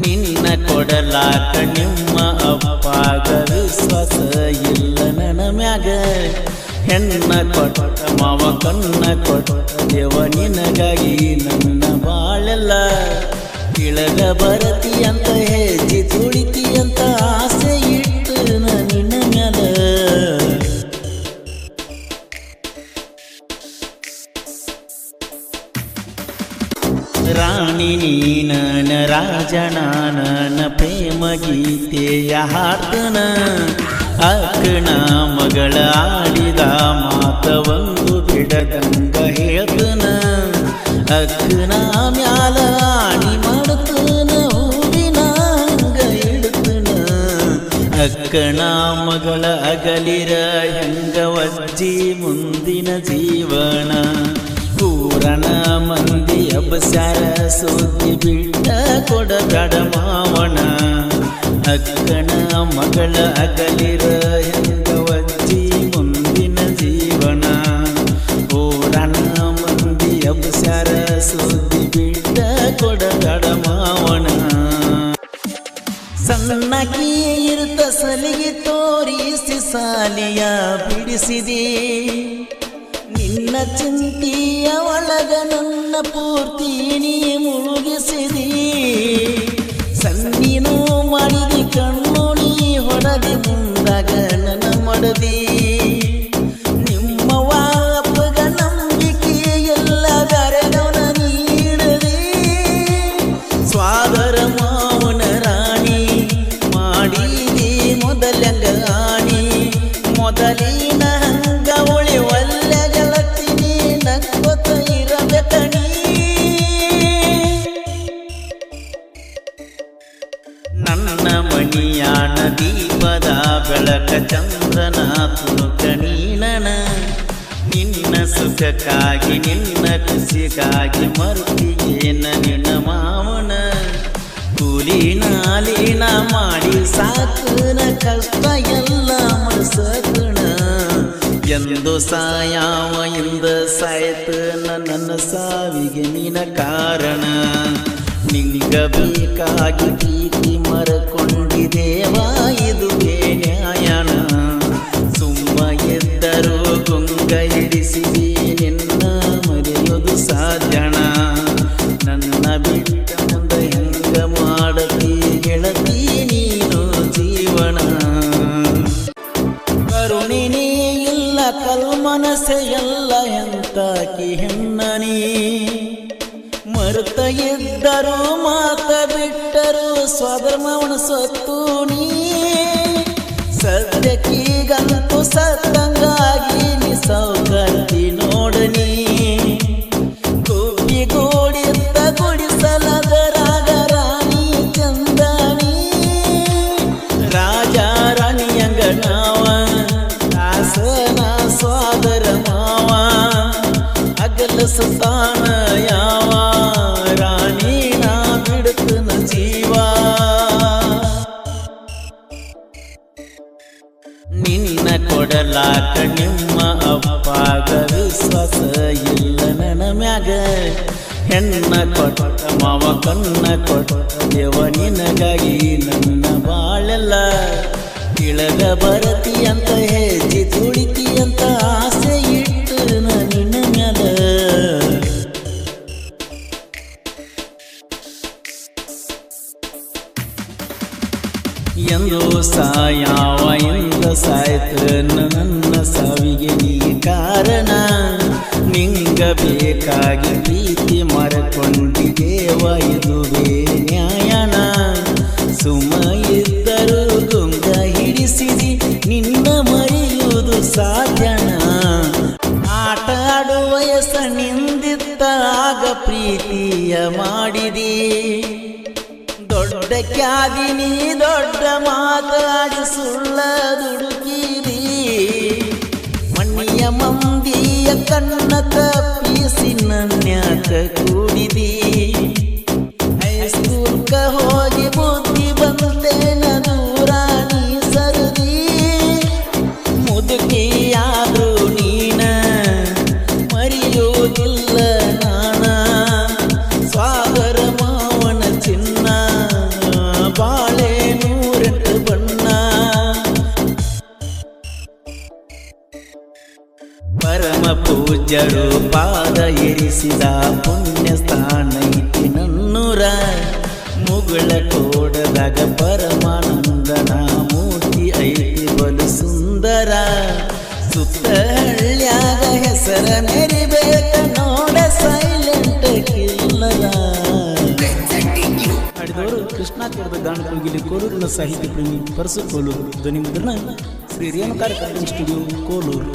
ನಿನ್ನ ಕೊಡಲಾಕ ನಿಮ್ಮ ಅಪ್ಪಾಗ ವಿಶ್ವಾಸ ಇಲ್ಲ ನನ್ನ ಮ್ಯಾಗ. ಹೆಣ್ಣ ಕೊಟ್ಟ ಮಾವ ಕಣ್ಣ ಕೊಟ್ಟ ದೇವ ನಿನಗಾಗಿ ನನ್ನ ಬಾಳೆಲ್ಲ. ಇಳಗ ಬರತಿ ಅಂತ ಹೆಜ್ಜೆ ತುಳಿತಿ ಅಂತ ಆಸೆ ಇಟ್ಟು ನಿನ್ನ ಮ್ಯಾಲ. ರಾಣಿ ನೀನನ ರಾಜನಾನನ ಪ್ರೇಮ ಗೀತೆಯ ಹಾಡ್ತನ. ಅಕ್ಕನ ಮಗಳ ಆಡಿದ ಮಾತ ಒಂದು ಬಿಡದಂಗ ಹೇಳ್ತನ. ಅಕ್ಕನ ಮ್ಯಾಲ ಆಣಿ ಮಾಡ್ತನ ಹೂವಿನ ಹಂಗ ಇಡ್ತನ. ಅಕ್ಕನ ಮಗಳ ಅಗಲಿರ ಹೆಂಗ ವಜ್ಜಿ ಮುಂದಿನ ಜೀವನ. ಊರನ ಮಂದಿ ಅಬ್ಬಸ್ಯಾರ ಸುದ್ದಿ ಬಿಟ್ಟ ಕೊಡಬೇಡ ಮಾವನ. ಅಕ್ಕನ ಮಗಳ ಅಗಲಿರ ಹೆಂಗ ವಜ್ಜಿ ಮುಂದಿನ ಜೀವನ. ಊರನ ಮಂದಿ ಅಬ್ಬಸ್ಯಾರ ಸುದ್ದಿ ಬಿಟ್ಟ ಕೊಡಬೇಡ ಮಾವನ. ಸಣ್ಣಕಿ ಇರುತ್ತ ಸಲಿಗೆ ತೋರಿಸಿ ಸಾಲಿಯ ಬಿಡಿಸಿದೆ. ನಿನ್ನ ಚಿಂತೆಯ ಒಳಗ ನನ್ನ ಪೂರ್ತಿ ನೀ ಮುಳುಗಿಸಿದಿ. ಸನ್ನಿನೂ ಮಾಡಿದಿ ಕಣ್ಣು ನೀ ಹೊಡದಿ ಮುಂದಾಗ ನನ್ನ ಮಡದಿ. ನಿಮ್ಮವ್ವ ಅಪ್ಪಗ ನಂಬಿಕೆ ಎಲ್ಲ ಗರಗವನ ನೀಡದಿ. ಸ್ವಾದರ ಮಾವನ ರಾಣಿ ಮಾಡಿದಿ ಮೊದಲಂಗ ಆಣಿ. ಮೊದಲಿನ ಹಂಗ ಉಳಿವಲ್ಲ ನಕ್ಕೊತ ಇರಬೇಕಣಿ. ನನ್ನ ಮಣಿಯಾನ ದೀಪದ ಬೆಳಕ ಚಂದ್ರನ ತುಣುಕ ನೀನನ. ನಿನ್ನ ಸುಖಕ್ಕಾಗಿ ನಿನ್ನ ಖುಷಿಗಾಗಿ ಮರುತಿಯೇನ ನಿನ್ನ ಮಾವನ. ಕೂಲಿ ನಾಲಿನ ಮಾಡಿ ಸಾಕನ ಕಷ್ಟ ಎಲ್ಲ ಮನಸಕಣ. ಎಂದು ಸಾಯಾವ ಇಂದ ಸಾಯ್ತ ನನ್ನ ಸಾವಿಗೆ ನಿನ್ನ ಕಾರಣ. ನಿಂಗ ಬೇಕಾಗಿ ಪ್ರೀತಿ ಮರಕೊಂಡಿದೇವ ಇದುವೇ ನ್ಯಾಯನ. ಸುಮ್ಮ ಎದ್ದರು ಗುಂಗ ಹಿಡಿಸಿದಿ ನಿನ್ನ ಮರೆಯೋದು ಸಾಧ್ಯಣ. ನನ್ನ ಬಿಟ್ಟ ಮುಂದೆ ಹೆಂಗ ಮಾಡತಿ ಗೆಳತಿ ನೀನು ಜೀವನ. ಕರುಣಿನಿ ಕಲ್ಮನಸೆ ಎಲ್ಲ ಎಂತಾಕಿ ಹೆಣ್ಣನಿ. ಮರುತ ಇದ್ದರು ಮಾತ ಬಿಟ್ಟರು ಸ್ವಧರ್ಮವನ ಸತ್ತು ನೀ. ಸದ್ಯಕ್ಕೀಗಂತೂ ಸತ್ತಂಗಾಗಿ ನೀ ಸೌಕರ್ತಿ ನೋಡನಿ. ಗುಬ್ಬಿಗೂಡಿತ್ತ ಗುಡಿಸಲದರಾಗ ರಾಣಿ ಚಂದನಿ. ರಾಜ ರಾಣಿಯಂಗ ನಾವ ಸ್ವಾದರ ಮಾವ ಅಗಲಸ್ತಾನ ಯಾವ. ರಾಣಿ ನಾ ಬಿಡುತ್ತನ ಜೀವ. ನಿನ್ನ ಕೊಡಲಾಕ ನಿಮ್ಮ ಅಪ್ಪಾಗ ವಿಶ್ವಾಸ ಇಲ್ಲ ನನ್ನ ಮ್ಯಾಗ. ಹೆಣ್ಣ ಕೊಟ್ಟ ಮಾವ ಕಣ್ಣ ಕೊಟ್ಟ ದೇವ ನಿನಗಾಗಿ ನನ್ನ ಬಾಳೆಲ್ಲ. ಇಳಗ ಬರತಿ ಅಂತ ಹೆಜ್ಜೆ ತುಳಿತಿ ಅಂತ ಆಸೆ ಇಟ್ಟು ನಿನ್ನ ಮ್ಯಾಲ. ಎಂದು ಸಾಯಾವ ಎಂದ ಸಾಯ್ತ ನನ್ನ ಸಾವಿಗೆ ನೀ ಕಾರಣ. ನಿಂಗ ಬೇಕಾಗಿ ಪ್ರೀತಿ ಮರಕೊಂಡಿದೇವ ಇದುವೇ ನ್ಯಾಯನ. ಸುಮ ಇದ್ದರು ಗುಂಗ ಹಿಡಿಸಿದಿ ನಿನ್ನ ಮರೆಯುವುದು ಸಾಧ್ಯನ. ಆಟ ಆಡುವ ವಯಸ್ಸ ನಿಂದಿತ್ತ ಆಗ ಪ್ರೀತಿಯ ಮಾಡಿದಿ. ದೊಡ್ಡ ಕ್ಯಾದಿನಿ ದೊಡ್ಡ ಮಾತಾಡಿ ಸುಳ್ಳ ದುಡುಕಿದಿ. ಮಣ್ಣಿಯ ಮಂದಿಯ ಕಣ್ಣ ತಪ್ಪಿಸಿ ನನ್ಯಾಕ ಕೂಡಿದಿ. ಹೈಸ್ಕೂಲ್ಕ ಹೋಗಿ ಬುದ್ಧಿ ಬಂತೇನ ದೂರ ನೀ ಸರದಿ. ಮುದುಕಿಯಾದ್ರು ನೀನ ಮರೆಯೋದಿಲ್ಲ ನಾನ. ಸ್ವಾಗರ ಪರಮ ಪೂಜ್ಯರು ಪಾದ ಇರಿಸಿದ ಪುಣ್ಯ ಸ್ಥಾನ ಐತಿ ನನ್ನೂರ ಮುಗುಳ ಕೋಡದಾಗ ಪರಮಾನಂದನ ಮೂರ್ತಿ ಐತಿ ಬಲು ಸುಂದರ ಸುತ್ತ ಹಳ್ಳ್ಯಾಗ ಹೆಸರ ಮೆರಿಬೇಕ ನೋಡ ಸೈಲೆಂಟ್ ಕಿಲ್ಲರ ಹಾಡಿದವರು ಕೃಷ್ಣ ತೀರದ ಗಾನ ಕೋಗಿಲಿ ಕೋಲೂರಿನ ಸಾಹಿತ್ಯ ಪ್ರೇಮಿ ಪರಸು ಕೋಲೂರು ಧ್ವನಿ ಮುದ್ರಣ ಶ್ರೀ ರೇಣುಕಾರ ಸ್ಟುಡಿಯೋ ಕೋಲೂರು.